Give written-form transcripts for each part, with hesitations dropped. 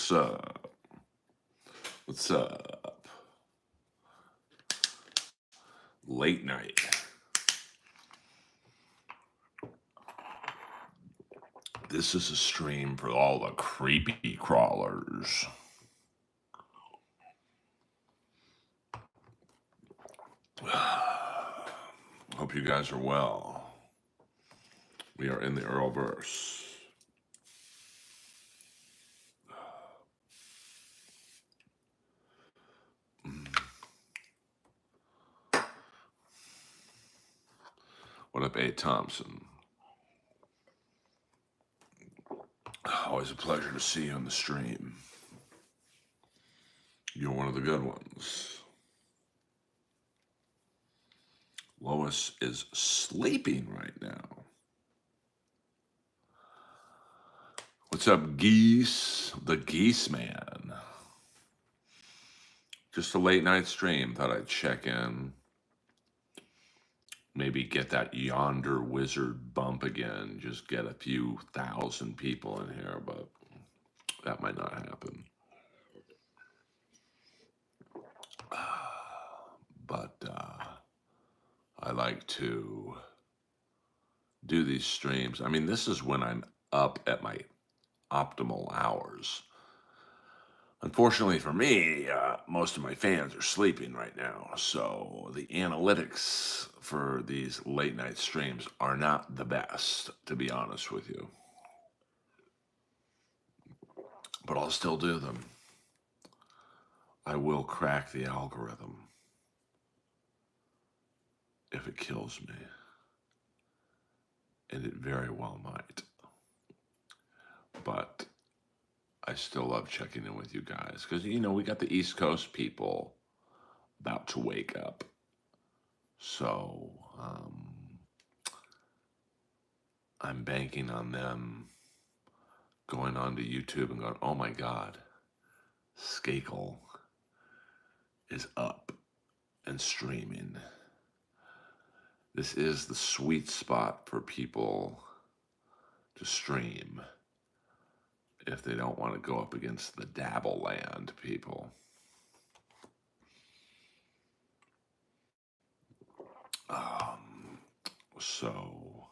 What's up? What's up? Late night. This is a stream for all the creepy crawlers. Hope you guys are well. We are in the Earlverse. What up, A. Thompson? Always a pleasure to see you on the stream. You're one of the good ones. Lois is sleeping right now. What's up, Geese? The Geese Man. Just a late night stream. Thought I'd check in. Maybe get that yonder wizard bump again. Just get a few thousand people in here, but that might not happen. But I like to do these streams. I mean, this is when I'm up at my optimal hours. Unfortunately for me, most of my fans are sleeping right now, so the analytics for these late night streams are not the best, to be honest with you. But I'll still do them. I will crack the algorithm if it kills me, and it very well might. But I still love checking in with you guys because, you know, we got the East Coast people about to wake up. So I'm banking on them going onto YouTube and going, oh my God, Skakel is up and streaming. This is the sweet spot for people to stream if they don't want to go up against the Dabble Land people. So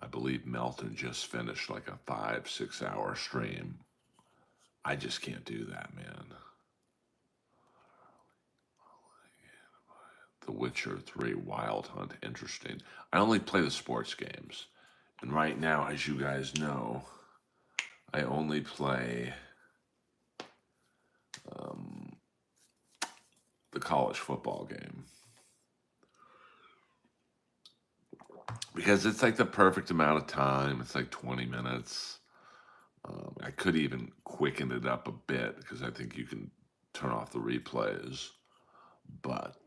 I believe Melton just finished like a 5-6 hour stream. I just can't do that, man. The Witcher 3 Wild Hunt, interesting. I only play the sports games. And right now, as you guys know, I only play the college football game. Because it's like the perfect amount of time. It's like 20 minutes. I could even quicken it up a bit because I think you can turn off the replays. But,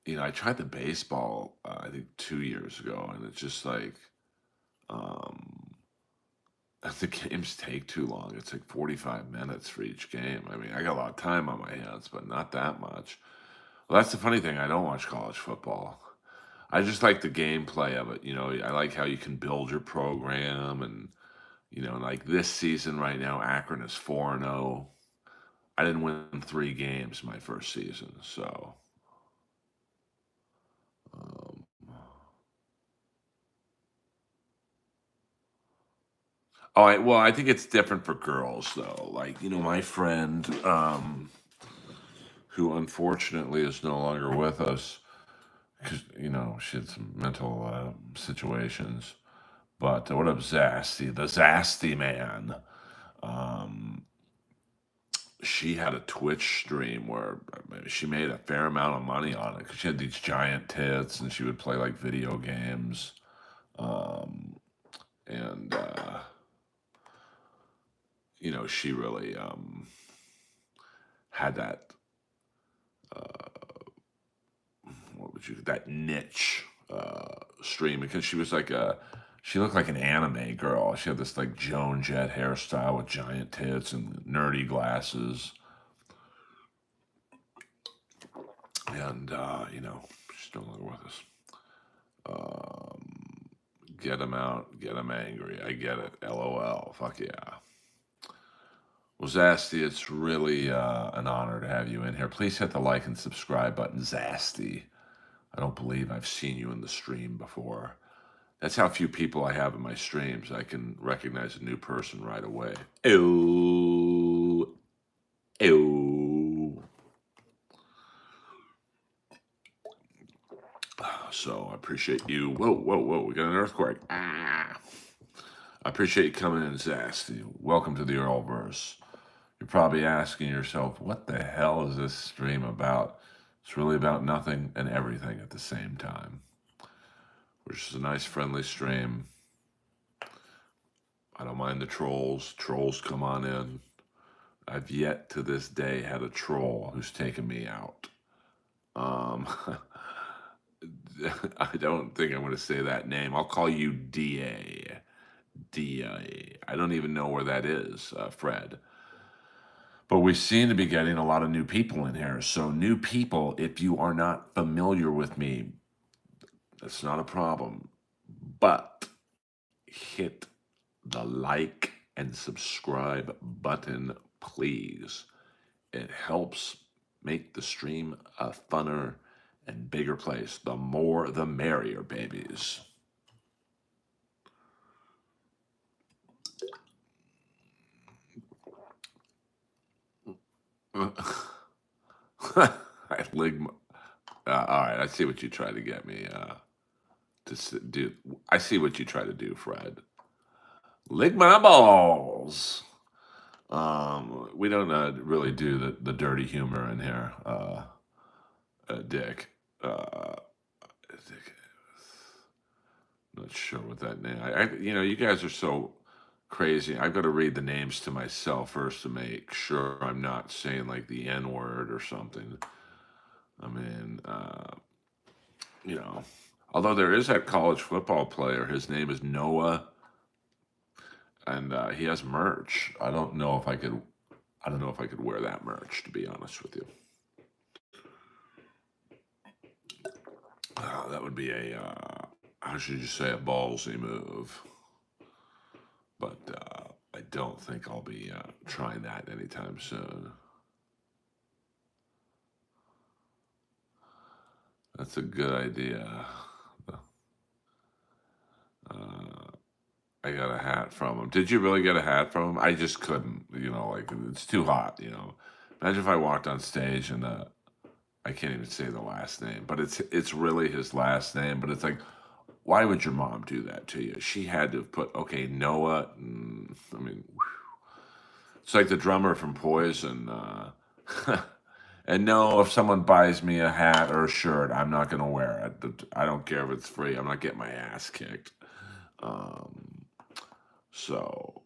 you know, I tried the baseball, I think 2 years ago, and it's just like, the games take too long. It's like 45 minutes for each game. I mean, I got a lot of time on my hands, but not that much. Well, that's the funny thing. I don't watch college football. I just like the gameplay of it. You know, I like how you can build your program. And, you know, like this season right now, Akron is 4-0. I didn't win 3 games my first season. So, well, I think it's different for girls, though. Like, you know, my friend, who unfortunately is no longer with us, because, you know, she had some mental situations. But what up, Zasty? The Zasty man. She had a Twitch stream where she made a fair amount of money on it because she had these giant tits and she would play like video games. And, you know, she really had that, that niche stream because she was like she looked like an anime girl. She had this like Joan Jett hairstyle with giant tits and nerdy glasses. And, you know, she's no longer with us. Get him out. Get him angry. I get it. LOL. Fuck yeah. Well, Zasty, it's really an honor to have you in here. Please hit the like and subscribe button, Zasty. I don't believe I've seen you in the stream before. That's how few people I have in my streams. I can recognize a new person right away. Ew. Ew. So I appreciate you. Whoa, whoa, whoa. We got an earthquake. Ah. I appreciate you coming in, Zasty. Welcome to the Earlverse. You're probably asking yourself, what the hell is this stream about? It's really about nothing and everything at the same time. Which is a nice, friendly stream. I don't mind the trolls. Trolls, come on in. I've yet to this day had a troll who's taken me out. I don't think I'm going to say that name. I'll call you DA. DA. I don't even know where that is, Fred. But we seem to be getting a lot of new people in here. So, new people, if you are not familiar with me, that's not a problem. But hit the like and subscribe button, please. It helps make the stream a funner and bigger place. The more, the merrier, babies. All right, I see what you tried to get me to do. I see what you try to do, Fred. Lick my balls. We don't really do the dirty humor in here, Dick. Dick. Not sure what that name. You guys are so crazy. I've got to read the names to myself first to make sure I'm not saying like the N word or something. I mean, although there is that college football player, his name is Noah, and he has merch. I don't know if I could wear that merch, to be honest with you. That would be how should you say, a ballsy move. But I don't think I'll be trying that anytime soon. That's a good idea. I got a hat from him. Did you really get a hat from him? I just couldn't, like it's too hot, Imagine if I walked on stage and I can't even say the last name, but it's really his last name, but it's like, why would your mom do that to you? She had to have put, okay, Noah, I mean, it's like the drummer from Poison. And no, if someone buys me a hat or a shirt, I'm not going to wear it. I don't care if it's free. I'm not getting my ass kicked. So,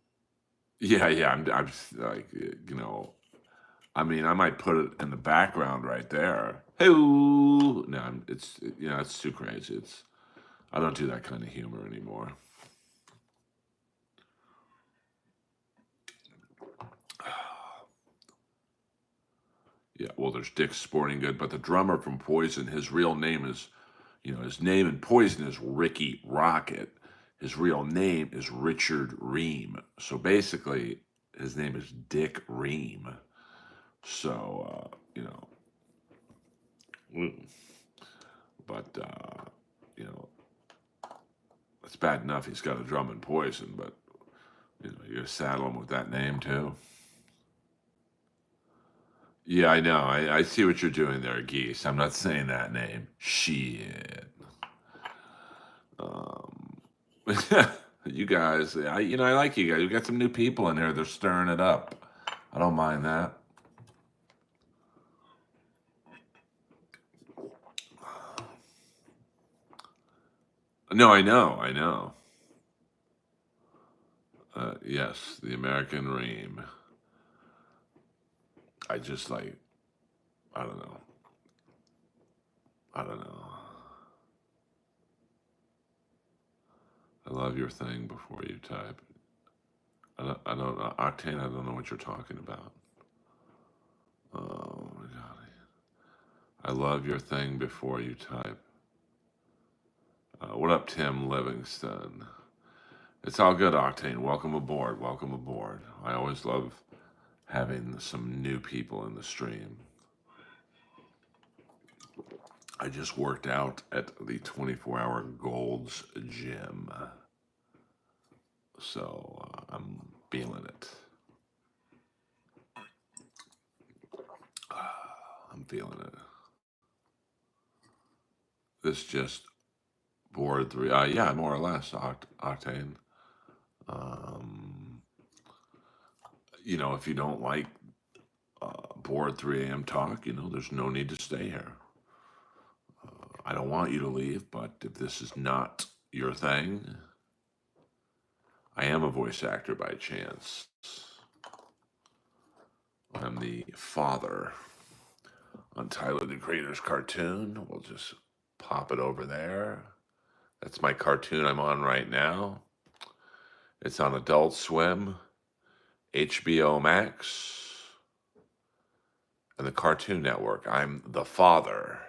yeah, I'm like, I mean, I might put it in the background right there. Hey, no, it's too crazy. I don't do that kind of humor anymore. Yeah, well, there's Dick's Sporting Good, but the drummer from Poison, his real name is, his name in Poison is Ricky Rocket. His real name is Richard Ream. So basically, his name is Dick Ream. So, but, it's bad enough he's got a drum in Poison, but, you're going to saddle him with that name too. Yeah, I know. I see what you're doing there, Geese. I'm not saying that name. Shit. You guys, I like you guys. We got some new people in here. They're stirring it up. I don't mind that. No, I know. Yes, the American Ream. I just like, I don't know. I love your thing before you type. I don't know. Octane, I don't know what you're talking about. Oh, my God. I love your thing before you type. What up, Tim Livingston? It's all good, Octane. Welcome aboard. Welcome aboard. I always love having some new people in the stream. I just worked out at the 24-hour Gold's Gym, so I'm feeling it. I'm feeling it. This just board three. Yeah, more or less, Octane. Um, if you don't like board 3 a.m. talk, there's no need to stay here. I don't want you to leave, but if this is not your thing, I am a voice actor by chance. I'm the father on Tyler the Creator's cartoon. We'll just pop it over there. That's my cartoon I'm on right now. It's on Adult Swim, HBO Max, and the Cartoon Network. I'm the father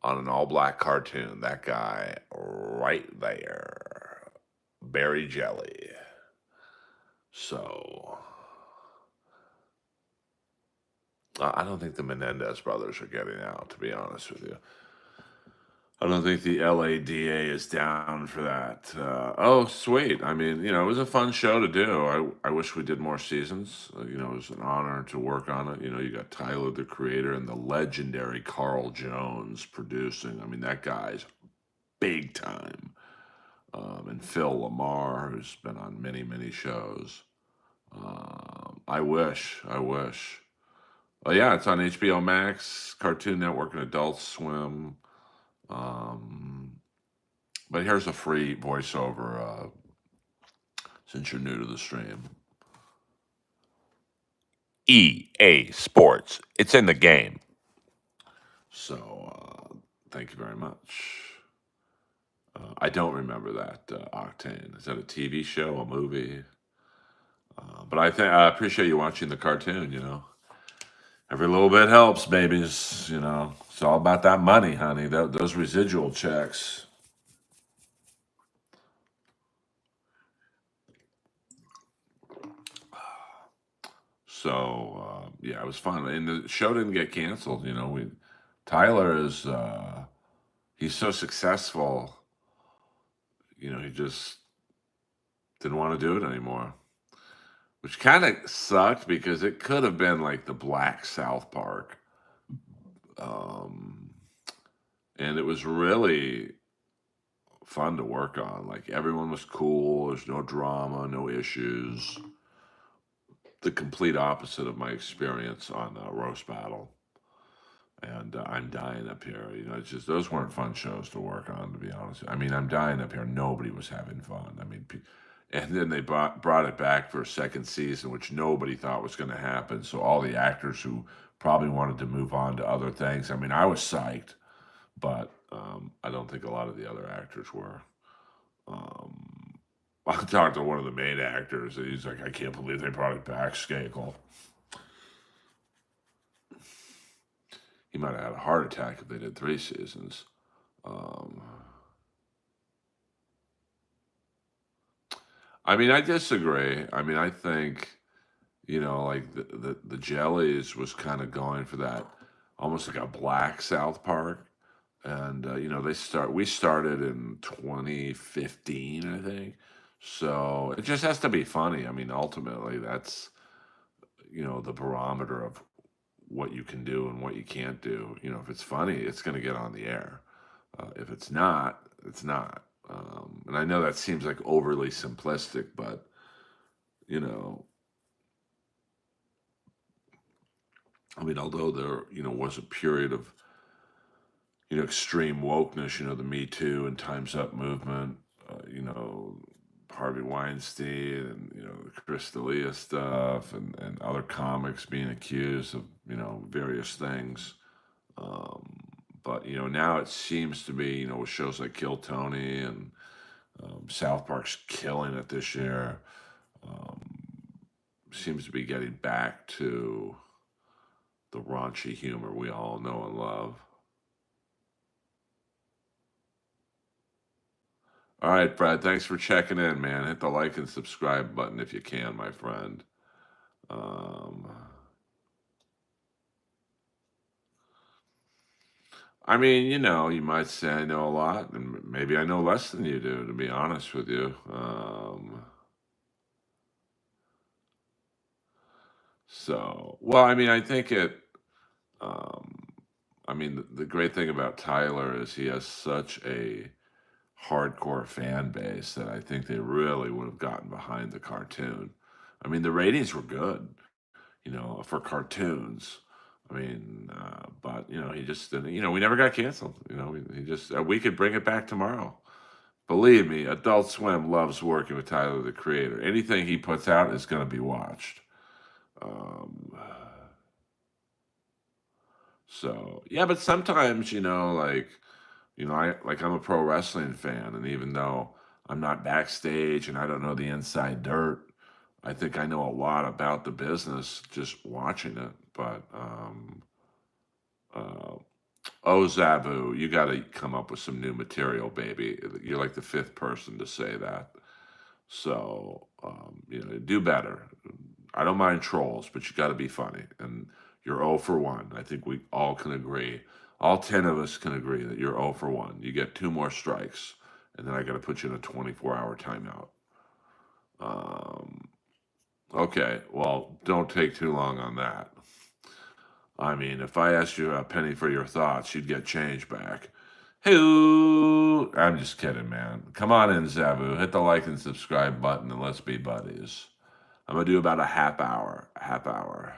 on an all-black cartoon. That guy right there. Berry Jelly. So, I don't think the Menendez brothers are getting out, to be honest with you. I don't think the LADA is down for that. Oh, sweet. I mean, it was a fun show to do. I wish we did more seasons. It was an honor to work on it. You got Tyler, the creator, and the legendary Carl Jones producing. I mean, that guy's big time. And Phil Lamar, who's been on many, many shows. I wish. Oh, yeah, it's on HBO Max, Cartoon Network, and Adult Swim. But here's a free voiceover since you're new to the stream. EA Sports. It's in the game. So, thank you very much. I don't remember that, Octane. Is that a TV show, a movie? But I appreciate you watching the cartoon. Every little bit helps, babies. It's all about that money, honey. Those residual checks. So yeah, it was fun, and the show didn't get canceled. Tyler is he's so successful. He just didn't want to do it anymore, which kind of sucked because it could have been like the Black South Park, um, and it was really fun to work on. Like everyone was cool. There's no drama, no issues. The complete opposite of my experience on Roast Battle. And I'm dying up here. It's just those weren't fun shows to work on, to be honest. I mean, I'm dying up here. Nobody was having fun. I mean, and then they brought it back for a second season, which nobody thought was going to happen. So all the actors who probably wanted to move on to other things. I mean, I was psyched, but I don't think a lot of the other actors were. I talked to one of the main actors, and he's like, "I can't believe they brought it back, Skakel." He might have had a heart attack if they did 3 seasons. Um, I mean, I disagree. I mean, I think, like the Jellies was kind of going for that, almost like a black South Park. And, we started in 2015, I think. So it just has to be funny. I mean, ultimately, that's, the barometer of what you can do and what you can't do. If it's funny, it's going to get on the air. If it's not, it's not. And I know that seems like overly simplistic, but you know, I mean, although there was a period of extreme wokeness, the Me Too and Times Up movement, Harvey Weinstein and the Chris D'Elia stuff and other comics being accused of various things. But now it seems to be with shows like Kill Tony and South Park's killing it this year. Seems to be getting back to the raunchy humor we all know and love. All right, Fred. Thanks for checking in, man. Hit the like and subscribe button if you can, my friend. Um, I mean, you might say I know a lot, and maybe I know less than you do, to be honest with you. Well, I mean, I think um, I mean, the great thing about Tyler is he has such a hardcore fan base that I think they really would have gotten behind the cartoon. I mean, the ratings were good, for cartoons. I mean, but he just didn't. We never got canceled. He just we could bring it back tomorrow. Believe me, Adult Swim loves working with Tyler the Creator. Anything he puts out is going to be watched. Um, so yeah, but sometimes I'm a pro wrestling fan, and even though I'm not backstage and I don't know the inside dirt, I think I know a lot about the business just watching it. But uh, oh, Zabu, you got to come up with some new material, baby. You're like the fifth person to say that. So do better. I don't mind trolls, but you got to be funny. And you're 0 for 1. I think we all can agree. All 10 of us can agree that you're 0 for 1. You get 2 more strikes, and then I got to put you in a 24-hour timeout. Um, okay, well, don't take too long on that. I mean, if I asked you a penny for your thoughts, you'd get change back. Who? I'm just kidding, man. Come on in, Zabu. Hit the like and subscribe button, and let's be buddies. I'm gonna do about a half hour. A half hour.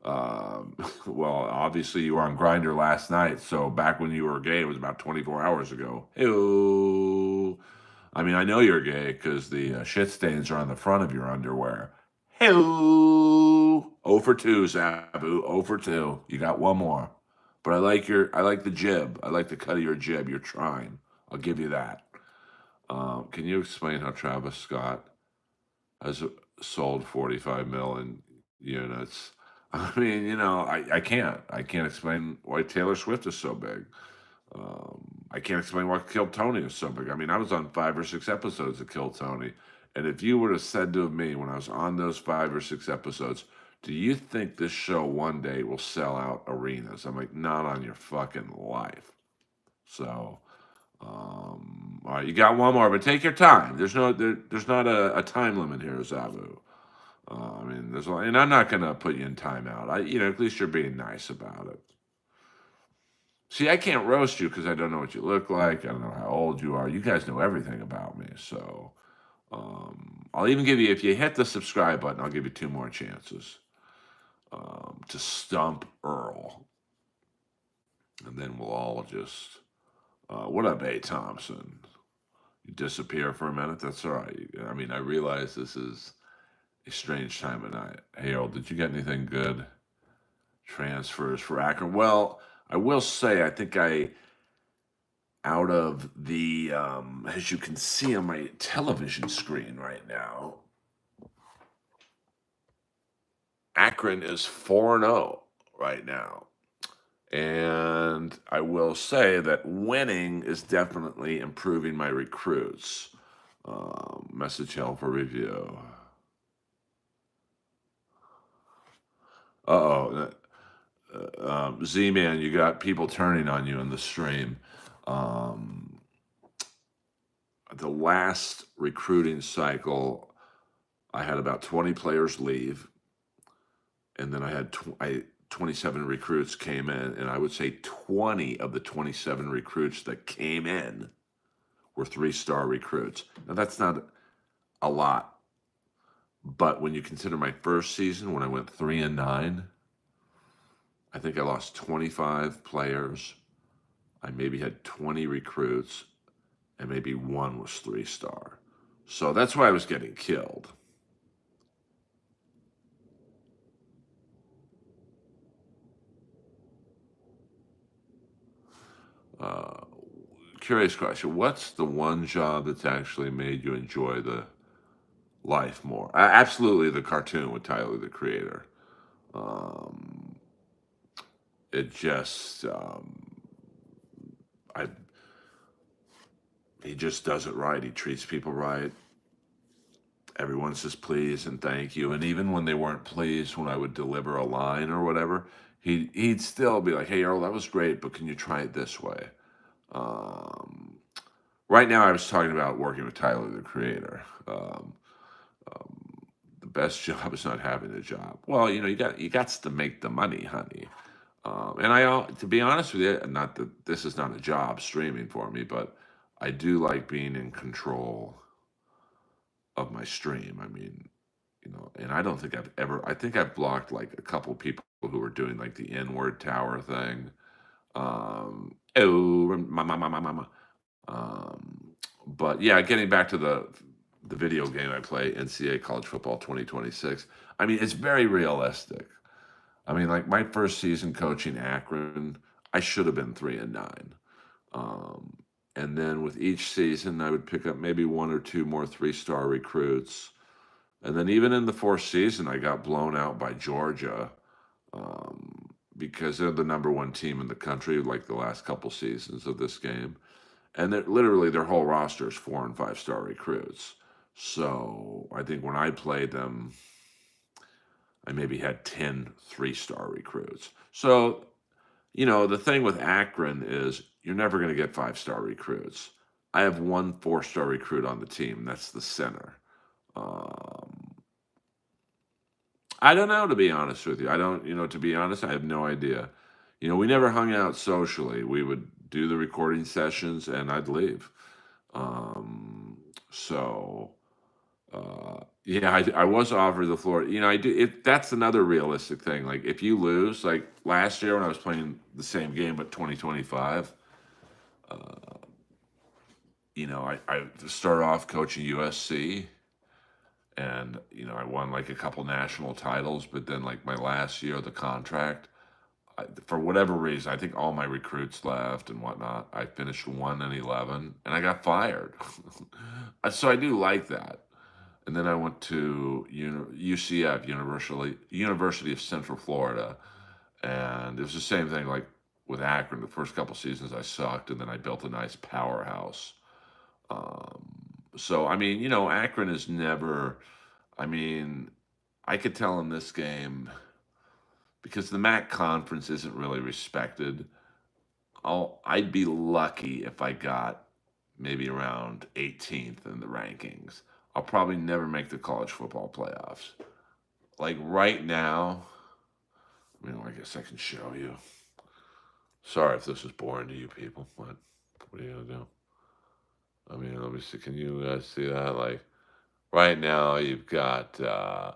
Um, well, obviously you were on Grinder last night, so back when you were gay, it was about 24 hours ago. Ew. I mean, I know you're gay because the shit stains are on the front of your underwear. Ew. 0 for 2, Zabu. 0 for 2. You got one more. But I like the jib. I like the cut of your jib. You're trying. I'll give you that. Can you explain how Travis Scott has sold 45 million units? I mean, I can't. I can't explain why Taylor Swift is so big. I can't explain why Kill Tony is so big. I mean, I was on 5 or 6 episodes of Kill Tony, and if you would have said to me when I was on those 5 or 6 episodes, do you think this show one day will sell out arenas? I'm like, not on your fucking life. So, all right, you got one more, but take your time. There's not a time limit here, Zabu. I mean, and I'm not gonna put you in timeout. At least you're being nice about it. See, I can't roast you because I don't know what you look like. I don't know how old you are. You guys know everything about me, so I'll even give you if you hit the subscribe button, I'll give you 2 more chances to stump Earl, and then we'll all just. What up, A. Thompson? You disappear for a minute. That's all right. I mean, I realize this is a strange time of night. Hey, Earl, did you get anything good? Transfers for Akron. Well, I will say, I think out of the, as you can see on my television screen right now, Akron is 4-0 right now. And I will say that winning is definitely improving my recruits. Message hell for review. Uh-oh. Z-Man, you got people turning on you in the stream. Um, the last recruiting cycle, I had about 20 players leave, and then I had 27 recruits came in, and I would say 20 of the 27 recruits that came in were 3-star recruits. Now, that's not a lot, but when you consider my first season when I went 3-9, I think I lost 25 players. I maybe had 20 recruits, and maybe one was 3-star. So that's why I was getting killed. Uh, Curious question. What's the one job that's actually made you enjoy the life more? Absolutely the cartoon with Tyler, the Creator. Um, it just, I He just does it right. He treats people right. Everyone says please and thank you. And even when they weren't pleased, when I would deliver a line or whatever, he'd still be like, "Hey Earl, that was great, but can you try it this way?" Um, right now, I was talking about working with Tyler, the Creator. The best job is not having a job. Well, you got to make the money, honey. And to be honest with you, not that this is not a job streaming for me, but I do like being in control of my stream. I mean, and I don't think I've ever. I think I've blocked like a couple people who were doing like the N-word tower thing. Oh, ma. But yeah, getting back to the video game I play, NCAA College Football 2026. I mean, it's very realistic. I mean, like my first season coaching Akron, I should have been 3-9. Um, and then with each season, I would pick up maybe one or two more 3-star recruits. And then even in the fourth season, I got blown out by Georgia because they're the number one team in the country, like the last couple seasons of this game. And literally their whole roster is 4 and 5-star recruits. So I think when I played them, I maybe had 10 3-star recruits. So, the thing with Akron is you're never going to get 5-star recruits. I have one 4-star recruit on the team. That's the center. Um, I don't know, to be honest with you. I don't, to be honest, I have no idea. We never hung out socially. We would do the recording sessions and I'd leave. Um, so, yeah, I was offered the floor. I do. That's another realistic thing. Like, if you lose, like last year when I was playing the same game, but 2025, I started off coaching USC and, I won like a couple national titles, but then like my last year of the contract, for whatever reason, I think all my recruits left and whatnot. I finished 1-11, and I got fired. So I do like that. And then I went to UCF, University of Central Florida, and it was the same thing. Like with Akron, the first couple seasons I sucked, and then I built a nice powerhouse. Um, so I mean, Akron is never. I mean, I could tell in this game because the MAC conference isn't really respected. I'd be lucky if I got maybe around 18th in the rankings. I'll probably never make the college football playoffs. Like right now, I guess I can show you. Sorry if this is boring to you people, but what are you gonna do? Let me see. Can you guys see that? Like right now, you've got the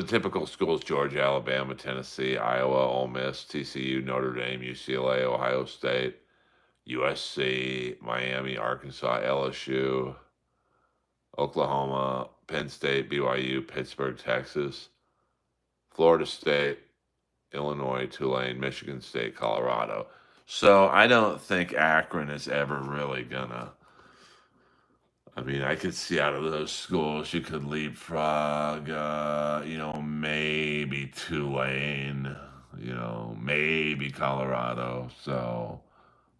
typical schools: Georgia, Alabama, Tennessee, Iowa, Ole Miss, TCU, Notre Dame, UCLA, Ohio State, USC, Miami, Arkansas, LSU, Oklahoma, Penn State, BYU, Pittsburgh, Texas, Florida State, Illinois, Tulane, Michigan State, Colorado. So I don't think Akron is ever really gonna. I could see out of those schools you could leapfrog, maybe Tulane, maybe Colorado. So,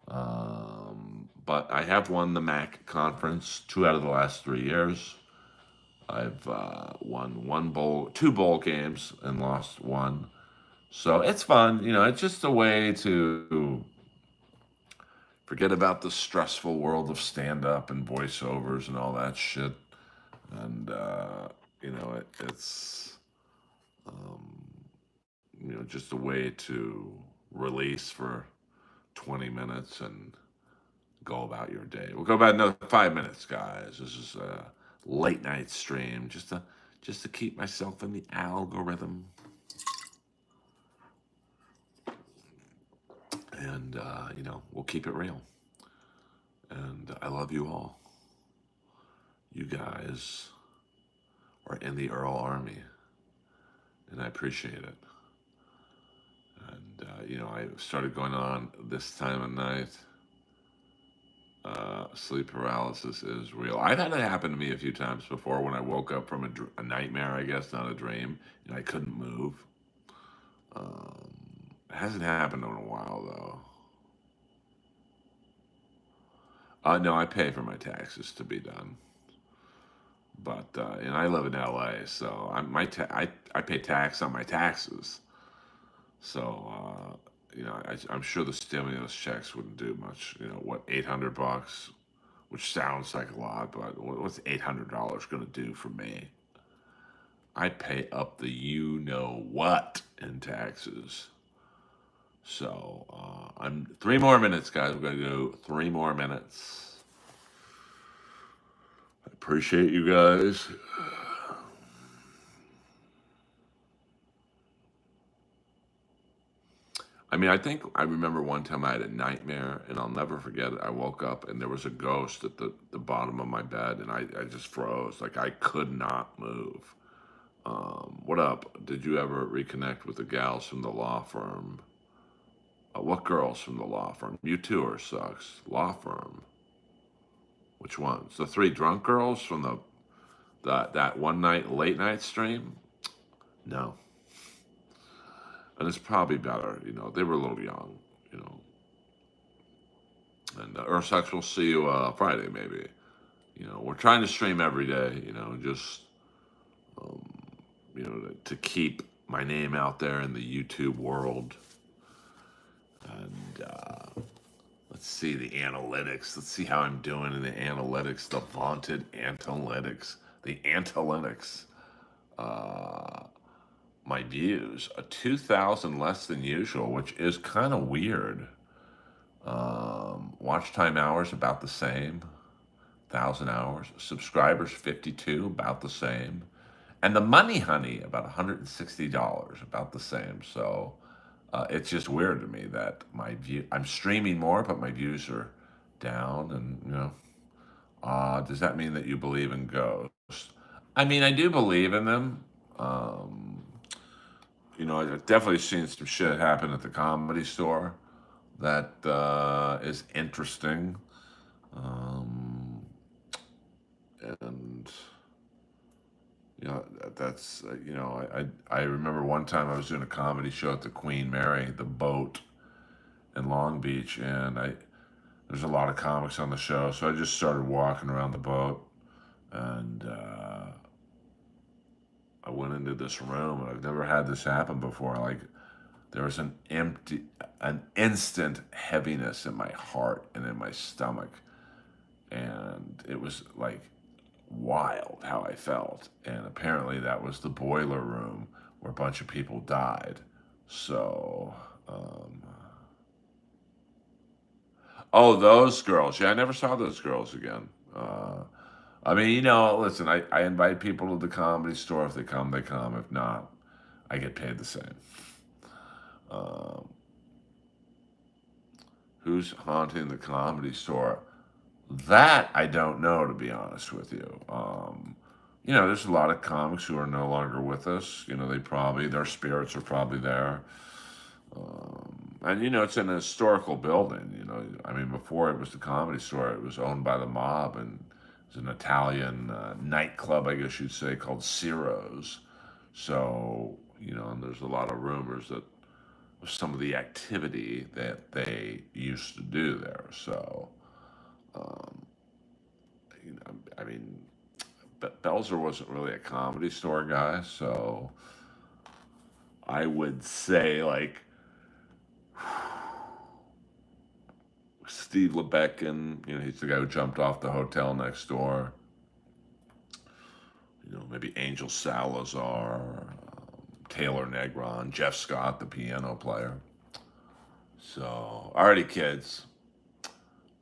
but I have won the MAC conference 2 out of the last 3 years. I've won two bowl games and lost one. So it's fun. It's just a way to forget about the stressful world of stand up and voiceovers and all that shit. And, it's, um, just a way to release for 20 minutes and go about your day. We'll go about another 5 minutes, guys. This is a late night stream just to keep myself in the algorithm. And, we'll keep it real. And I love you all. You guys are in the Earl Army, and I appreciate it. And, I started going on this time of night. Sleep paralysis is real. I've had it happen to me a few times before when I woke up from a nightmare, I guess, not a dream, and I couldn't move. Um, it hasn't happened in a while, though. No, I pay for my taxes to be done, but and I live in LA, so I pay tax on my taxes. So I'm sure the stimulus checks wouldn't do much. What, $800, which sounds like a lot, but what's $800 going to do for me? I pay up the you know what in taxes. So I'm 3 more minutes, guys. We're gonna go 3 more minutes. I appreciate you guys. I mean, I think I remember one time I had a nightmare, and I'll never forget it. I woke up and there was a ghost at the bottom of my bed, and I just froze. Like I could not move. What up? Did you ever reconnect with the gals from the law firm? What girls from the law firm? You two are sucks. Law firm. Which ones? The three drunk girls from that one night late night stream? No. And it's probably better. They were a little young. You know. And Earl Skakel will see you Friday maybe. We're trying to stream every day. Just um, to keep my name out there in the YouTube world. And let's see the analytics. Let's see how I'm doing in the analytics. The vaunted analytics. The analytics. My views, 2,000 less than usual, which is kind of weird. Watch time hours about the same, 1,000 hours. Subscribers 52, about the same, and the money honey about $160, about the same. So it's just weird to me that I'm streaming more, but my views are down. And does that mean that you believe in ghosts? I mean, I do believe in them. Um, I've definitely seen some shit happen at the Comedy Store that is interesting. Um, and that's I remember one time I was doing a comedy show at the Queen Mary, the boat in Long Beach, and there's a lot of comics on the show, so I just started walking around the boat, and I went into this room, and I've never had this happen before. Like there was an instant heaviness in my heart and in my stomach, and it was like wild how I felt. And apparently that was the boiler room where a bunch of people died. So, oh, those girls. Yeah, I never saw those girls again. I mean, listen, I invite people to the Comedy Store. If they come, they come. If not, I get paid the same. Um, who's haunting the Comedy Store? That I don't know, to be honest with you. There's a lot of comics who are no longer with us. Their spirits are probably there. And it's an historical building. I mean, before it was the Comedy Store, it was owned by the mob, and it was an Italian nightclub, I guess you'd say, called Ciro's. So, and there's a lot of rumors that of some of the activity that they used to do there. So, um, I mean, Belzer wasn't really a Comedy Store guy, so I would say like Steve Lebeck, he's the guy who jumped off the hotel next door. Maybe Angel Salazar, Taylor Negron, Jeff Scott, the piano player. So, alrighty, kids.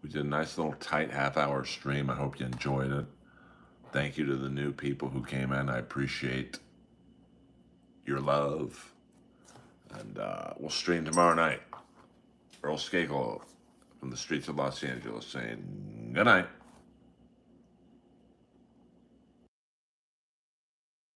We did a nice little tight half-hour stream. I hope you enjoyed it. Thank you to the new people who came in. I appreciate your love. And we'll stream tomorrow night. Earl Skakel from the streets of Los Angeles saying good night.